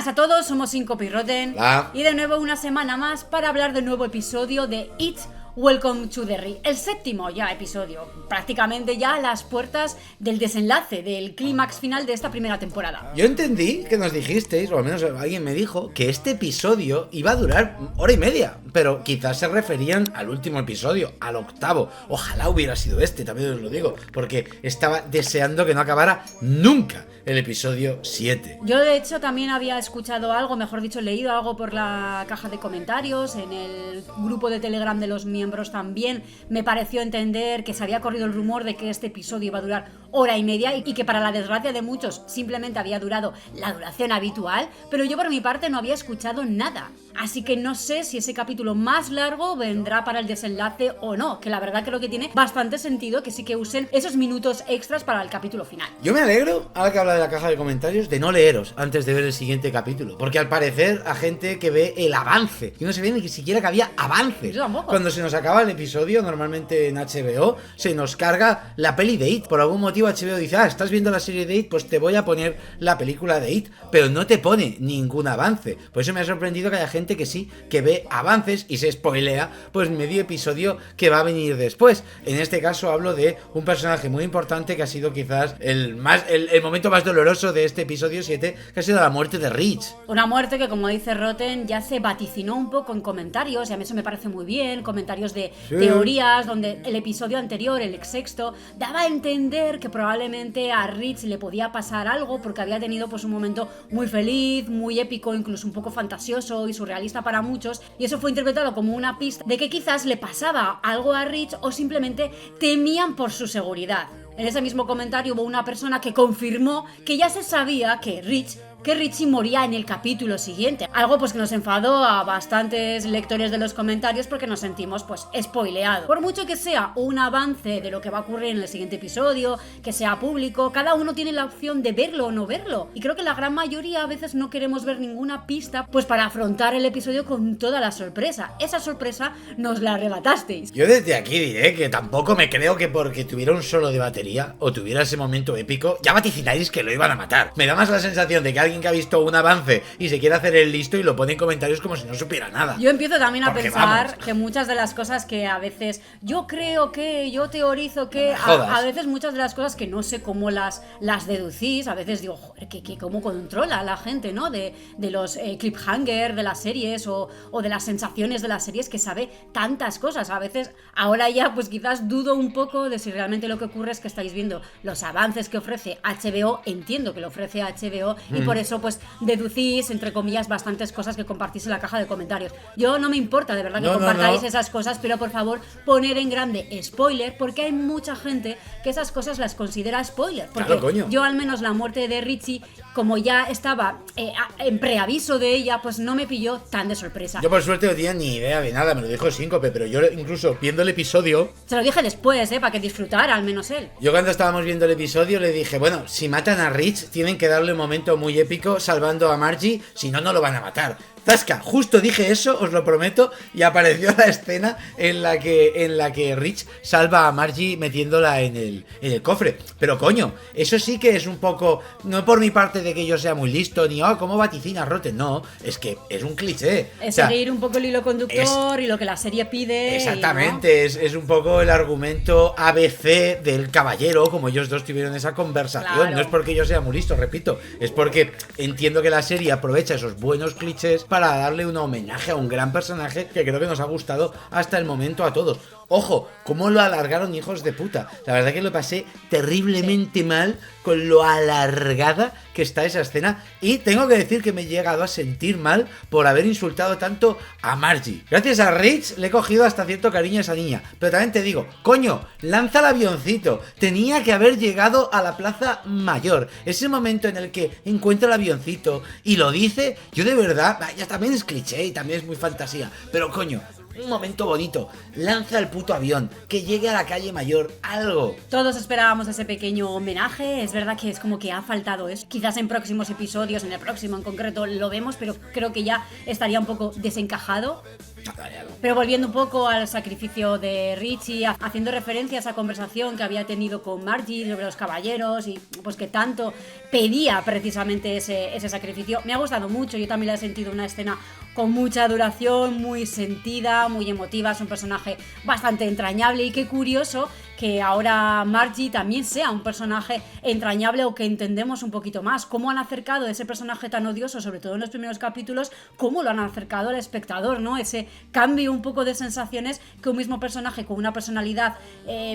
Buenas a todos, somos Syncope y Rotten. Hola. Y de nuevo una semana más para hablar del nuevo episodio de It, Welcome to Derry. El séptimo ya episodio, prácticamente ya a las puertas del desenlace, del clímax final de esta primera temporada. Yo entendí que nos dijisteis, o al menos alguien me dijo, que este episodio iba a durar hora y media, pero quizás se referían al último episodio, al octavo. Ojalá hubiera sido este, también os lo digo, porque estaba deseando que no acabara nunca el episodio 7. Yo de hecho también había escuchado algo, mejor dicho leído algo por la caja de comentarios, en el grupo de Telegram de los miembros también me pareció entender que se había corrido el rumor de que este episodio iba a durar hora y media y que para la desgracia de muchos simplemente había durado la duración habitual, pero yo por mi parte no había escuchado nada. Así que no sé si ese capítulo más largo vendrá para el desenlace o no, que la verdad creo que tiene bastante sentido que sí que usen esos minutos extras para el capítulo final. Yo me alegro, ahora que habla de la caja de comentarios, de no leeros antes de ver el siguiente capítulo, porque al parecer a gente que ve el avance, y no se ve ni siquiera que había avances. Yo tampoco. Cuando se nos acaba el episodio, normalmente en HBO, se nos carga la peli de It. Por algún motivo HBO dice, estás viendo la serie de It, pues te voy a poner la película de It, pero no te pone ningún avance. Por eso me ha sorprendido que haya gente que sí, que ve avances y se spoilea pues medio episodio que va a venir después. En este caso hablo de un personaje muy importante que ha sido quizás el momento más doloroso de este episodio 7, que ha sido la muerte de Rich. Una muerte que, como dice Rotten, ya se vaticinó un poco en comentarios, y a mí eso me parece muy bien, comentarios de teorías, donde el episodio anterior, el sexto, daba a entender que probablemente a Rich le podía pasar algo porque había tenido pues un momento muy feliz, muy épico, incluso un poco fantasioso y surrealista para muchos, y eso fue interpretado como una pista de que quizás le pasaba algo a Rich o simplemente temían por su seguridad. En ese mismo comentario hubo una persona que confirmó que ya se sabía que Richie moría en el capítulo siguiente. Algo pues que nos enfadó a bastantes lectores de los comentarios porque nos sentimos pues spoileados. Por mucho que sea un avance de lo que va a ocurrir en el siguiente episodio, que sea público, cada uno tiene la opción de verlo o no verlo. Y creo que la gran mayoría a veces no queremos ver ninguna pista pues para afrontar el episodio con toda la sorpresa. Esa sorpresa nos la arrebatasteis. Yo desde aquí diré que tampoco me creo que porque tuviera un solo de batería o tuviera ese momento épico, ya vaticináis que lo iban a matar. Me da más la sensación de que alguien que ha visto un avance y se quiere hacer el listo y lo pone en comentarios como si no supiera nada. Yo empiezo también a porque pensar vamos, que muchas de las cosas que a veces yo creo que, yo teorizo que, no me jodas. a veces muchas de las cosas que no sé cómo las deducís, a veces digo, joder, que cómo controla la gente, ¿no? De los cliffhanger de las series o de las sensaciones de las series, que sabe tantas cosas. A veces, ahora ya pues quizás dudo un poco de si realmente lo que ocurre es que estáis viendo los avances que ofrece HBO, entiendo que lo ofrece HBO, y por eso pues deducís, entre comillas, bastantes cosas que compartís en la caja de comentarios. Yo no me importa de verdad que compartáis esas cosas, pero por favor poner en grande spoiler, porque hay mucha gente que esas cosas las considera spoiler, porque claro, coño. Yo al menos la muerte de Richie, como ya estaba en preaviso de ella, pues no me pilló tan de sorpresa. Yo por suerte no tenía ni idea de nada, me lo dijo Syncope, pero yo incluso viendo el episodio, se lo dije después, para que disfrutara al menos él. yo cuando estábamos viendo el episodio le dije, bueno, si matan a Rich tienen que darle un momento muy épico salvando a Margie, si no, no lo van a matar. Zasca, justo dije eso, os lo prometo, y apareció la escena en la que Rich salva a Margie metiéndola en el cofre. Pero coño, eso sí que es un poco, no por mi parte de que yo sea muy listo, ni cómo vaticina Rotten, no, es que es un cliché. Es seguir un poco el hilo conductor y lo que la serie pide. Exactamente, ¿no? es un poco el argumento ABC del caballero, como ellos dos tuvieron esa conversación. Claro. No es porque yo sea muy listo, repito, es porque entiendo que la serie aprovecha esos buenos clichés para darle un homenaje a un gran personaje que creo que nos ha gustado hasta el momento a todos. Ojo, cómo lo alargaron, hijos de puta. La verdad que lo pasé terriblemente mal con lo alargada que está esa escena, y tengo que decir que me he llegado a sentir mal por haber insultado tanto a Margie. Gracias a Rich le he cogido hasta cierto cariño a esa niña, pero también te digo, coño, lanza el avioncito, tenía que haber llegado a la Plaza Mayor. Ese momento en el que encuentra el avioncito y lo dice, yo de verdad, ya también es cliché y también es muy fantasía, pero coño, un momento bonito, lanza el puto avión, que llegue a la calle Mayor, algo. Todos esperábamos ese pequeño homenaje, es verdad que es como que ha faltado eso. Quizás en próximos episodios, en el próximo en concreto lo vemos, pero creo que ya estaría un poco desencajado. Pero volviendo un poco al sacrificio de Richie, haciendo referencia a esa conversación que había tenido con Margie sobre los caballeros y pues que tanto pedía precisamente ese sacrificio, me ha gustado mucho. Yo también la he sentido una escena con mucha duración, muy sentida, muy emotiva. Es un personaje bastante entrañable y qué curioso que ahora Margie también sea un personaje entrañable o que entendemos un poquito más. Cómo han acercado ese personaje tan odioso, sobre todo en los primeros capítulos, cómo lo han acercado al espectador, ¿no? Ese cambio un poco de sensaciones que un mismo personaje con una personalidad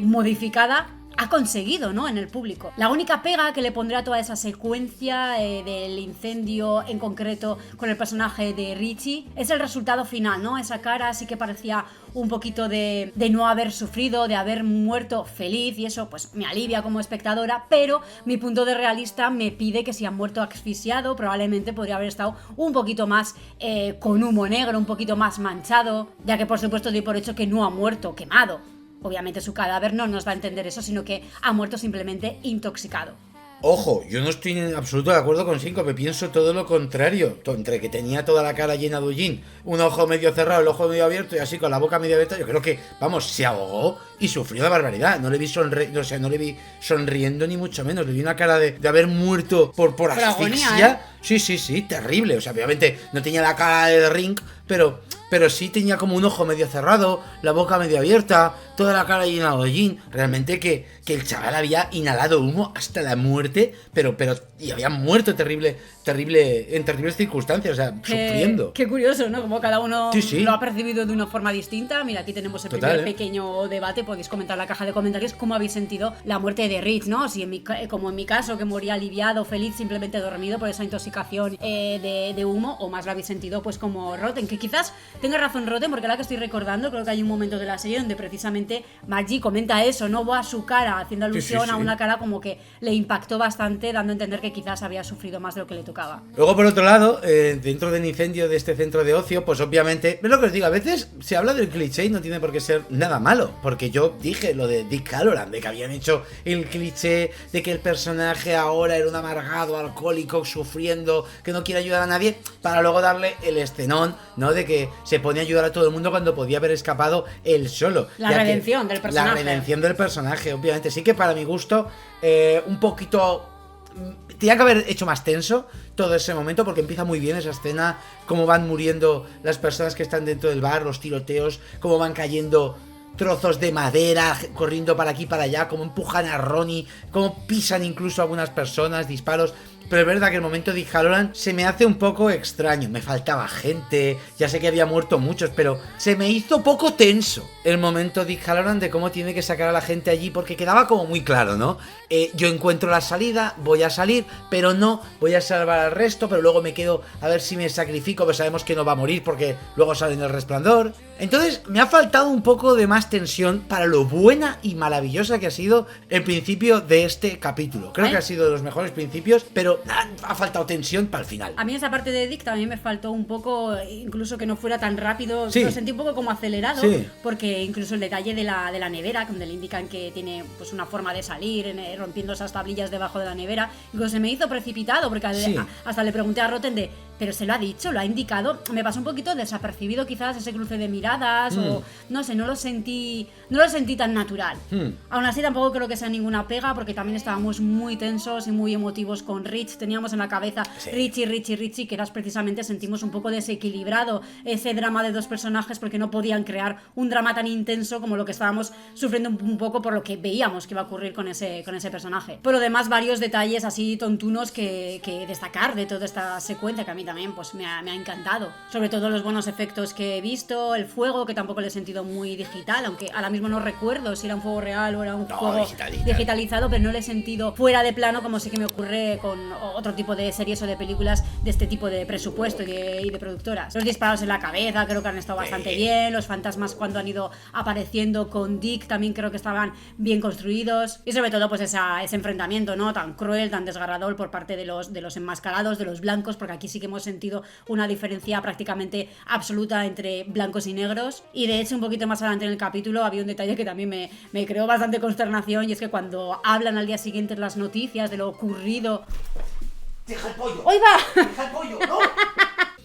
modificada ha conseguido, ¿no?, en el público. La única pega que le pondré a toda esa secuencia del incendio en concreto con el personaje de Richie es el resultado final, ¿no? Esa cara sí que parecía un poquito de no haber sufrido, de haber muerto feliz, y eso pues me alivia como espectadora, pero mi punto de realista me pide que si ha muerto asfixiado probablemente podría haber estado un poquito más con humo negro, un poquito más manchado, ya que por supuesto doy por hecho que no ha muerto quemado. Obviamente su cadáver no nos va a entender eso, sino que ha muerto simplemente intoxicado. Ojo, yo no estoy en absoluto de acuerdo con Síncope, pienso todo lo contrario. Entre que tenía toda la cara llena de hollín, un ojo medio cerrado, el ojo medio abierto y así con la boca medio abierta, yo creo que, vamos, se ahogó y sufrió de barbaridad. No le vi no le vi sonriendo ni mucho menos, le vi una cara de haber muerto por asfixia. Agonía, ¿eh? Sí, terrible. O sea, obviamente no tenía la cara de Ring, pero sí tenía como un ojo medio cerrado, la boca medio abierta, toda la cara llena de hollín. Realmente que el chaval había inhalado humo hasta la muerte, pero y había muerto en terribles circunstancias, o sea, sufriendo. Qué curioso, ¿no? Como cada uno Sí. lo ha percibido de una forma distinta. Mira, aquí tenemos el primer pequeño debate, podéis comentar en la caja de comentarios cómo habéis sentido la muerte de Rich, ¿no? Si como en mi caso, que moría aliviado, feliz, simplemente dormido por esa intoxicación de humo, o más lo habéis sentido pues como Rotten, que quizás tenga razón Rotten, porque ahora que estoy recordando, creo que hay un momento de la serie donde precisamente Margie comenta eso, ¿no? Va a su cara, haciendo alusión Sí. a una cara como que le impactó bastante, dando a entender que quizás había sufrido más de lo que le tocaba. Luego, por otro lado, dentro del incendio de este centro de ocio, pues obviamente, es lo que os digo, a veces se habla del cliché y no tiene por qué ser nada malo, porque yo dije lo de Dick Hallorann, de que habían hecho el cliché de que el personaje ahora era un amargado, alcohólico, sufriendo, que no quiere ayudar a nadie, para luego darle el escenón, ¿no? De que se pone a ayudar a todo el mundo cuando podía haber escapado él solo. La redención del personaje. La redención del personaje, obviamente. Sí que para mi gusto, un poquito... Tenía que haber hecho más tenso todo ese momento, porque empieza muy bien esa escena, cómo van muriendo las personas que están dentro del bar, los tiroteos, cómo van cayendo trozos de madera, corriendo para aquí para allá, cómo empujan a Ronnie, cómo pisan incluso a algunas personas, disparos. Pero es verdad que el momento de Dick Hallorann se me hace un poco extraño. Me faltaba gente, ya sé que había muerto muchos, pero se me hizo poco tenso el momento de Dick Hallorann de cómo tiene que sacar a la gente allí, porque quedaba como muy claro, ¿no? Yo encuentro la salida, voy a salir, pero no, voy a salvar al resto, pero luego me quedo a ver si me sacrifico, pero sabemos que no va a morir porque luego sale en el resplandor. Entonces me ha faltado un poco de más tensión para lo buena y maravillosa que ha sido el principio de este capítulo. Creo que ha sido de los mejores principios, pero ha faltado tensión para el final. A mí esa parte de Dick también me faltó un poco, incluso que no fuera tan rápido, Sí. Lo sentí un poco como acelerado, Sí. porque incluso el detalle de la nevera, donde le indican que tiene pues una forma de salir, rompiendo esas tablillas debajo de la nevera, incluso se me hizo precipitado, porque Sí. hasta le pregunté a Rotten pero se lo ha dicho, lo ha indicado, me pasó un poquito desapercibido quizás ese cruce de miradas, o no sé, no lo sentí tan natural. Aún así tampoco creo que sea ninguna pega, porque también estábamos muy tensos y muy emotivos con Rich, teníamos en la cabeza Richie, que eras precisamente, sentimos un poco desequilibrado ese drama de dos personajes, porque no podían crear un drama tan intenso como lo que estábamos sufriendo un poco por lo que veíamos que iba a ocurrir con ese personaje. Por lo demás, varios detalles así tontunos que destacar de toda esta secuencia, que a mí también pues me ha encantado, sobre todo los buenos efectos que he visto, el fuego, que tampoco lo he sentido muy digital, aunque ahora mismo no recuerdo si era un fuego real o era un fuego digitalizado, pero no lo he sentido fuera de plano, como sí que me ocurre con otro tipo de series o de películas de este tipo de presupuesto y de productoras. Los disparos en la cabeza creo que han estado bastante bien, los fantasmas cuando han ido apareciendo con Dick también creo que estaban bien construidos, y sobre todo pues ese enfrentamiento, ¿no?, tan cruel, tan desgarrador por parte de los enmascarados, de los blancos, porque aquí sí que hemos sentido una diferencia prácticamente absoluta entre blancos y negros. Y de hecho un poquito más adelante en el capítulo había un detalle que también me creó bastante consternación, y es que cuando hablan al día siguiente en las noticias de lo ocurrido... ¡Deja el pollo! ¡Oiga! ¡Deja el pollo! ¡No!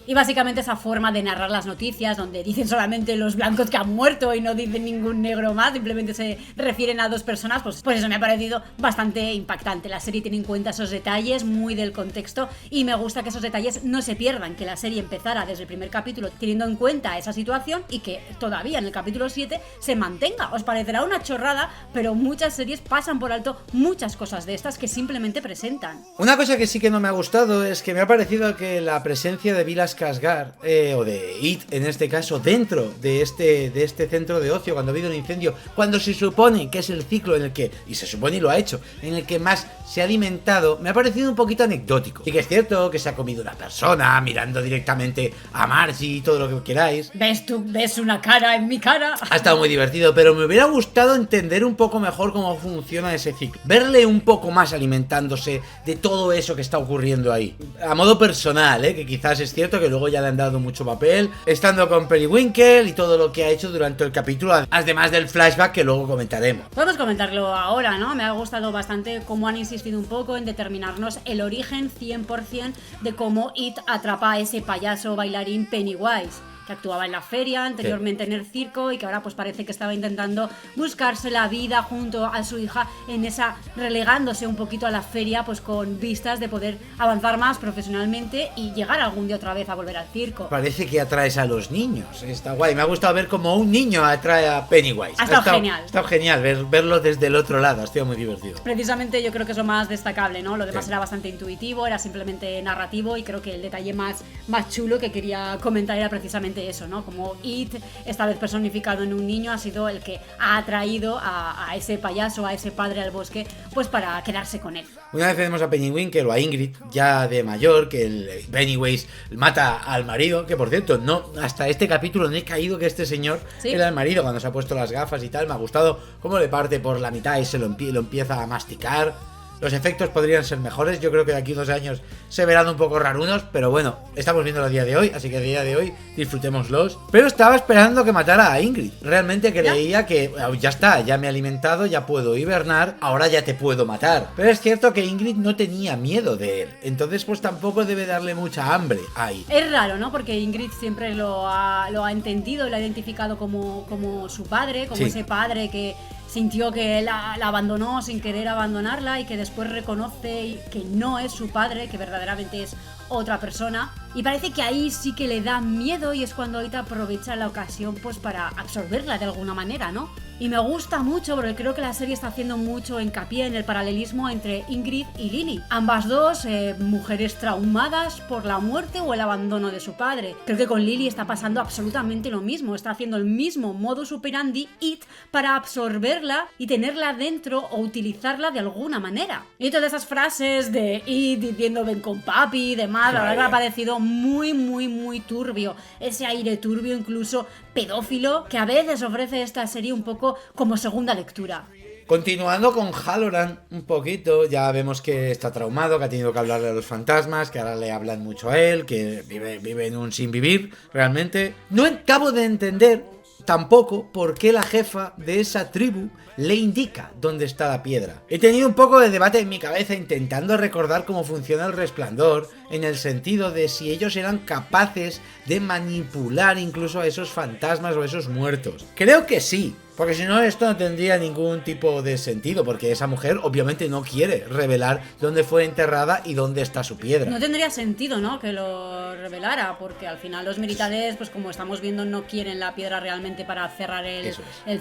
Y básicamente esa forma de narrar las noticias, donde dicen solamente los blancos que han muerto y no dicen ningún negro más, simplemente se refieren a 2 personas, pues eso me ha parecido bastante impactante. La serie tiene en cuenta esos detalles muy del contexto y me gusta que esos detalles no se pierdan, que la serie empezara desde el primer capítulo teniendo en cuenta esa situación y que todavía en el capítulo 7 se mantenga. Os parecerá una chorrada, pero muchas series pasan por alto muchas cosas de estas que simplemente presentan. Una cosa que sí que no me ha gustado es que me ha parecido que la presencia de Vilas Skarsgård, o de It en este caso, dentro de este centro de ocio, cuando ha habido un incendio, cuando se supone que es el ciclo en el que, y se supone y lo ha hecho, en el que más se ha alimentado, me ha parecido un poquito anecdótico. Y que es cierto que se ha comido una persona mirando directamente a Margie y todo lo que queráis. ¿Ves una cara en mi cara? Ha estado muy divertido, pero me hubiera gustado entender un poco mejor cómo funciona ese ciclo. Verle un poco más alimentándose de todo eso que está ocurriendo ahí. A modo personal, que quizás es cierto que luego ya le han dado mucho papel, estando con Periwinkle y todo lo que ha hecho durante el capítulo, además del flashback que luego comentaremos. Podemos comentarlo ahora, ¿no? Me ha gustado bastante cómo han insistido un poco en determinarnos el origen 100% de cómo It atrapa a ese payaso bailarín Pennywise, que actuaba en la feria, anteriormente en el circo, y que ahora pues parece que estaba intentando buscarse la vida junto a su hija en esa, relegándose un poquito a la feria, pues con vistas de poder avanzar más profesionalmente y llegar algún día otra vez a volver al circo. Parece que atraes a los niños, está guay, me ha gustado ver cómo un niño atrae a Pennywise. Ha estado genial. Ha estado genial verlo desde el otro lado, ha sido muy divertido. Precisamente yo creo que es lo más destacable, ¿no? Lo demás era bastante intuitivo, era simplemente narrativo, y creo que el detalle más chulo que quería comentar era precisamente eso, ¿no? Como It, esta vez personificado en un niño, ha sido el que ha atraído a ese payaso, a ese padre al bosque, pues para quedarse con él. Una vez vemos a Periwinkle o a Ingrid, ya de mayor, que el Pennywise mata al marido, que por cierto, no, hasta este capítulo no he caído que este señor era el marido, cuando se ha puesto las gafas y tal. Me ha gustado cómo le parte por la mitad y se lo empieza a masticar. Los efectos podrían ser mejores, yo creo que de aquí a 2 años se verán un poco rarunos, pero bueno, estamos viendo el día de hoy, así que el día de hoy disfrutémoslos. Pero estaba esperando que matara a Ingrid, realmente creía que ya está, ya me he alimentado, ya puedo hibernar, ahora ya te puedo matar. Pero es cierto que Ingrid no tenía miedo de él, entonces pues tampoco debe darle mucha hambre ahí. Es raro, ¿no? Porque Ingrid siempre lo ha entendido, lo ha identificado como su padre, como ese padre que sintió que la abandonó sin querer abandonarla, y que después reconoce que no es su padre, que verdaderamente es otra persona, y parece que ahí sí que le da miedo, y es cuando ahorita aprovecha la ocasión pues para absorberla de alguna manera, ¿no? Y me gusta mucho porque creo que la serie está haciendo mucho hincapié en el paralelismo entre Ingrid y Lily, ambas dos mujeres traumadas por la muerte o el abandono de su padre. Creo que con Lily está pasando absolutamente lo mismo, está haciendo el mismo modus operandi It para absorberla y tenerla dentro o utilizarla de alguna manera. Y todas esas frases de It diciendo ven con papi y demás, la verdad me ha parecido muy turbio, ese aire turbio, incluso pedófilo, que a veces ofrece esta serie un poco como segunda lectura. Continuando con Halloran un poquito, ya vemos que está traumado, que ha tenido que hablarle a los fantasmas, que ahora le hablan mucho a él, que vive en un sin vivir, realmente. No acabo de entender tampoco por qué la jefa de esa tribu le indica dónde está la piedra. He tenido un poco de debate en mi cabeza intentando recordar cómo funciona el Resplandor, en el sentido de si ellos eran capaces de manipular incluso a esos fantasmas o a esos muertos. Creo que sí, porque si no esto no tendría ningún tipo de sentido, porque esa mujer obviamente no quiere revelar dónde fue enterrada y dónde está su piedra. No tendría sentido, ¿no?, que lo revelara, porque al final los militares, pues como estamos viendo, no quieren la piedra realmente para cerrar el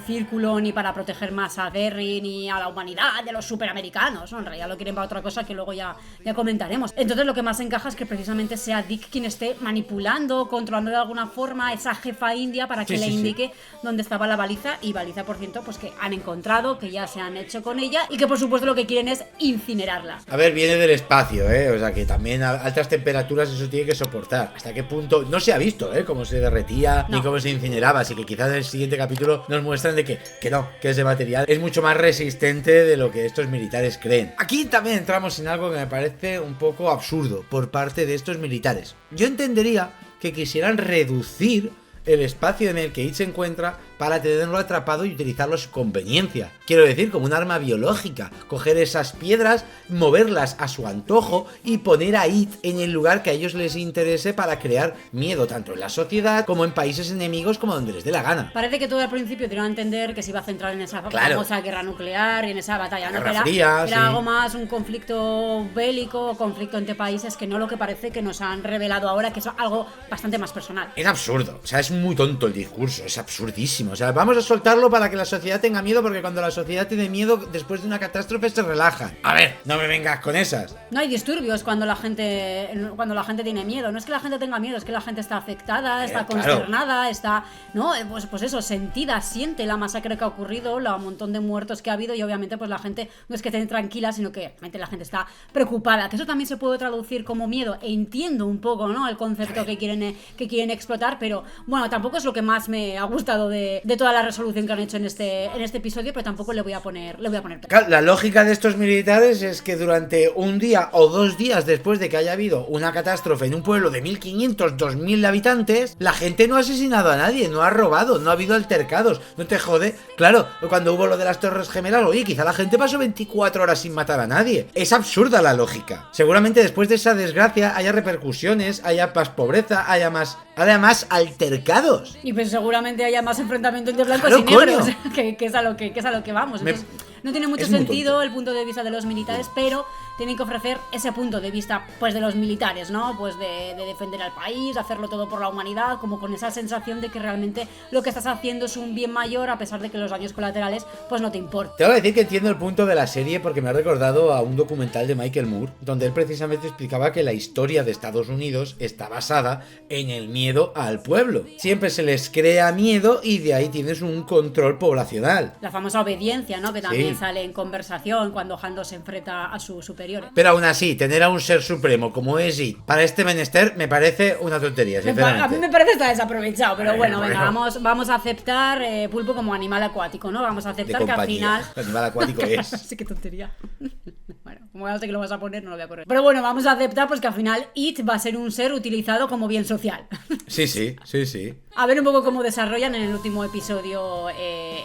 círculo, ni para proteger más a Derry, ni a la humanidad de los superamericanos, ¿no? En realidad lo quieren para otra cosa que luego ya comentaremos. Entonces lo que más encaja es que precisamente sea Dick quien esté manipulando, controlando de alguna forma a esa jefa india para que le indique dónde estaba la baliza, y baliza, por cierto, pues que han encontrado, que ya se han hecho con ella, y que por supuesto lo que quieren es incinerarla. A ver, viene del espacio, o sea que también a altas temperaturas eso tiene que soportar. Hasta qué punto no se ha visto, cómo se derretía ni cómo se incineraba, así que quizás en el siguiente capítulo nos muestran de que no, que ese material es mucho más resistente de lo que estos militares creen. Aquí también entramos en algo que me parece un poco absurdo por parte de estos militares. Yo entendería que quisieran reducir el espacio en el que It se encuentra para tenerlo atrapado y utilizarlo a su conveniencia. Quiero decir, como un arma biológica, coger esas piedras, moverlas a su antojo y poner a It en el lugar que a ellos les interese para crear miedo, tanto en la sociedad como en países enemigos, como donde les dé la gana. Parece que todo al principio dieron a entender que se iba a centrar en esa famosa guerra nuclear y en esa batalla, ¿no? Guerra Fría, era algo más un conflicto bélico, conflicto entre países, que no lo que parece que nos han revelado ahora, que es algo bastante más personal. Es absurdo, o sea, es muy tonto el discurso, es absurdísimo. O sea, vamos a soltarlo para que la sociedad tenga miedo, porque cuando la sociedad tiene miedo, después de una catástrofe se relaja. A ver, no me vengas con esas. No hay disturbios cuando la gente tiene miedo. No es que la gente tenga miedo, es que la gente está afectada, está consternada, está, ¿no? Pues eso, sentida, siente la masacre que ha ocurrido, el montón de muertos que ha habido, y obviamente pues la gente no es que esté tranquila, sino que realmente la gente está preocupada. Que eso también se puede traducir como miedo, e entiendo un poco, ¿no?, el concepto que quieren explotar, pero bueno, tampoco es lo que más me ha gustado de toda la resolución que han hecho en este episodio, pero tampoco le voy a poner Claro, la lógica de estos militares es que durante un día o 2 días después de que haya habido una catástrofe en un pueblo de 1.500, 2.000 habitantes, la gente no ha asesinado a nadie, no ha robado, no ha habido altercados, no te jode. Claro, cuando hubo lo de las Torres Gemelas, oye, quizá la gente pasó 24 horas sin matar a nadie. Es absurda la lógica. Seguramente después de esa desgracia haya repercusiones, haya más pobreza, haya más altercados. Y pues seguramente haya más enfrentamiento entre blancos y negros, que es a lo que vamos. Entonces, no tiene mucho sentido el punto de vista de los militares, pero tienen que ofrecer ese punto de vista, pues, de los militares, ¿no? Pues de defender al país, hacerlo todo por la humanidad, como con esa sensación de que realmente lo que estás haciendo es un bien mayor, a pesar de que los daños colaterales pues no te importan. Te voy a decir que entiendo el punto de la serie, porque me ha recordado a un documental de Michael Moore, donde él precisamente explicaba que la historia de Estados Unidos está basada en el miedo al pueblo. Siempre se les crea miedo y de ahí tienes un control poblacional. La famosa obediencia, ¿no?, que también sale en conversación cuando Hondo se enfrenta a sus superiores. Pero aún así, tener a un ser supremo como es It para este menester me parece una tontería, sinceramente. A mí me parece estar desaprovechado, pero bueno, venga, vamos a aceptar Pulpo como animal acuático, ¿no? Vamos a aceptar que al final... Animal acuático es. Sí, qué tontería. Bueno, como ya sé que lo vas a poner, no lo voy a correr. Pero bueno, vamos a aceptar pues que al final It va a ser un ser utilizado como bien social. Sí. A ver un poco cómo desarrollan en el último episodio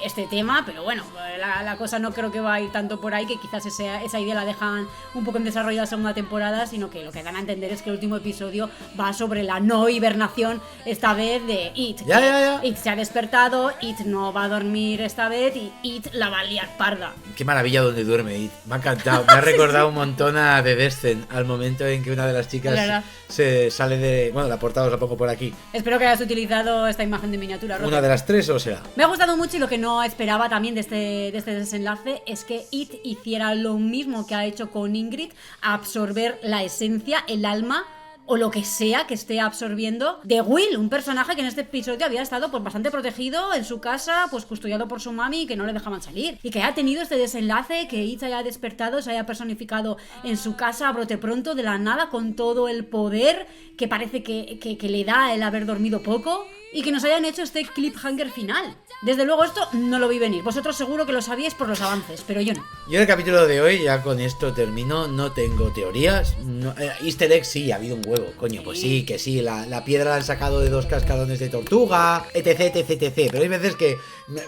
este tema, pero bueno, la cosa no creo que va a ir tanto por ahí, que quizás esa idea la dejan un poco en desarrollo de la segunda temporada, sino que lo que dan a entender es que el último episodio va sobre la no hibernación, esta vez de It. Ya. It se ha despertado, It no va a dormir esta vez y It la va a liar parda. Qué maravilla donde duerme It. Me ha encantado. Me ha recordado un montón a The Descent, al momento en que una de las chicas se sale de... Bueno, la portada os la pongo por aquí. Espero que hayas utilizado esta imagen de miniatura, Roque. Una de las 3, o sea. Me ha gustado mucho, y lo que no esperaba también de este desenlace es que It hiciera lo mismo que ha hecho con Ingrid, absorber la esencia, el alma o lo que sea que esté absorbiendo de Will, un personaje que en este episodio había estado pues bastante protegido en su casa, pues custodiado por su mami, y que no le dejaban salir, y que haya tenido este desenlace, que It haya despertado, se haya personificado en su casa a brote pronto de la nada, con todo el poder que parece que le da el haber dormido poco, y que nos hayan hecho este cliffhanger final. Desde luego esto no lo vi venir. Vosotros seguro que lo sabíais por los avances, pero yo no. Yo en el capítulo de hoy, ya con esto termino, no tengo teorías. Easter eggs sí, ha habido un huevo, coño, pues sí, que sí, la piedra la han sacado de 2 cascarones de tortuga, etc. Pero hay veces que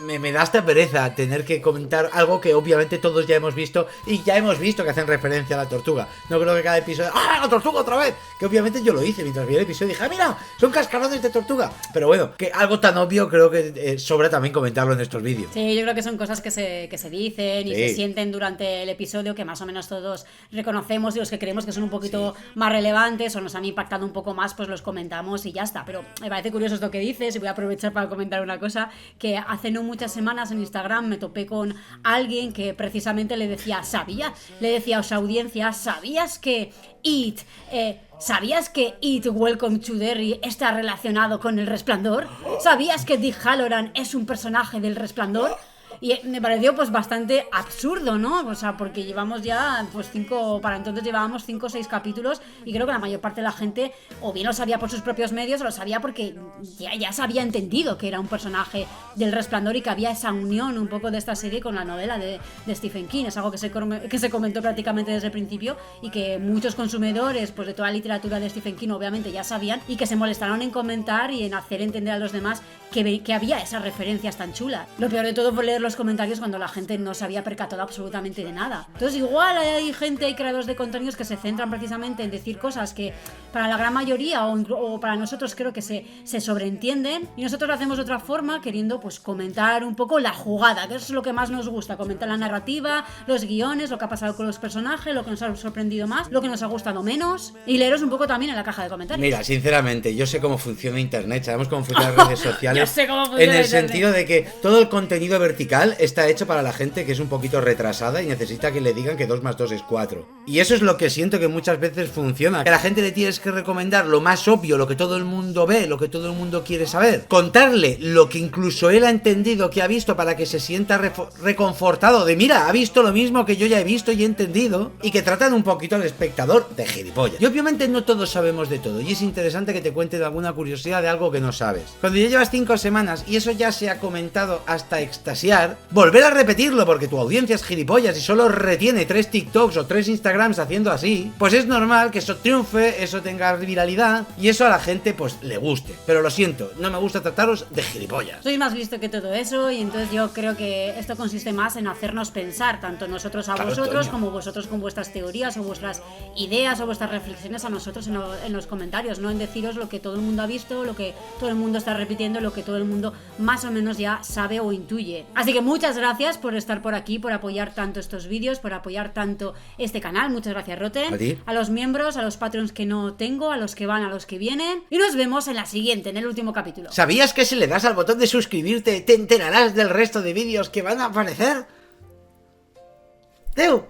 me da hasta pereza tener que comentar algo que obviamente todos ya hemos visto, y ya hemos visto que hacen referencia a la tortuga. No creo que cada episodio, ¡ah, la tortuga otra vez! Que obviamente yo lo hice mientras vi el episodio y dije, ¡ah, mira! Son cascarones de tortuga. Pero bueno, que algo tan obvio creo que sobra también comentarlo en estos vídeos. Sí, yo creo que son cosas que se dicen y se sienten durante el episodio, que más o menos todos reconocemos, y los que creemos que son un poquito más relevantes o nos han impactado un poco más, pues los comentamos y ya está. Pero me parece curioso esto que dices, y voy a aprovechar para comentar una cosa, que hace no muchas semanas en Instagram me topé con alguien que precisamente le decía a su audiencia, ¿sabías que ¿sabías que It Welcome to Derry está relacionado con El Resplandor? ¿Sabías que Dick Halloran es un personaje del Resplandor? Y me pareció pues bastante absurdo, ¿no? O sea, porque llevamos ya pues 5, para entonces llevábamos 5 o 6 capítulos y creo que la mayor parte de la gente o bien lo sabía por sus propios medios o lo sabía porque ya se había entendido que era un personaje del Resplandor y que había esa unión un poco de esta serie con la novela de Stephen King. Es algo que se comentó prácticamente desde el principio y que muchos consumidores pues de toda la literatura de Stephen King obviamente ya sabían y que se molestaron en comentar y en hacer entender a los demás que había esas referencias tan chulas. Lo peor de todo fue leer los comentarios cuando la gente no se había percatado absolutamente de nada. Entonces igual hay gente, hay creadores de contenidos que se centran precisamente en decir cosas que para la gran mayoría o para nosotros creo que se sobreentienden y nosotros lo hacemos de otra forma queriendo pues comentar un poco la jugada, que eso es lo que más nos gusta, comentar la narrativa, los guiones, lo que ha pasado con los personajes, lo que nos ha sorprendido más, lo que nos ha gustado menos y leeros un poco también en la caja de comentarios. Mira, sinceramente, yo sé cómo funciona internet, sabemos cómo funcionan las redes sociales. Yo sé cómo funciona en el internet. sentido de que todo el contenido vertical está hecho para la gente que es un poquito retrasada y necesita que le digan que 2 más 2 es 4. Y eso es lo que siento que muchas veces funciona, que a la gente le tienes que recomendar lo más obvio, lo que todo el mundo ve, lo que todo el mundo quiere saber, contarle lo que incluso él ha entendido, que ha visto, para que se sienta reconfortado de mira, ha visto lo mismo que yo ya he visto y he entendido, y que tratan un poquito al espectador de gilipollas. Y obviamente no todos sabemos de todo, y es interesante que te cuenten alguna curiosidad de algo que no sabes. Cuando ya llevas 5 semanas y eso ya se ha comentado hasta extasiar, volver a repetirlo porque tu audiencia es gilipollas y solo retiene 3 TikToks o 3 Instagrams haciendo así, pues es normal que eso triunfe, eso tenga viralidad y eso a la gente pues le guste. Pero lo siento, no me gusta trataros de gilipollas. Sois más listo que todo eso y entonces yo creo que esto consiste más en hacernos pensar, tanto nosotros a vosotros como vosotros con vuestras teorías o vuestras ideas o vuestras reflexiones a nosotros en los comentarios, no en deciros lo que todo el mundo ha visto, lo que todo el mundo está repitiendo, lo que todo el mundo más o menos ya sabe o intuye. Así que muchas gracias por estar por aquí, por apoyar tanto estos vídeos, por apoyar tanto este canal. Muchas gracias, Roten. ¿A ti? A los miembros, a los Patreons que no tengo, a los que van, a los que vienen. Y nos vemos en la siguiente, en el último capítulo. ¿Sabías que si le das al botón de suscribirte te enterarás del resto de vídeos que van a aparecer? ¡Deu!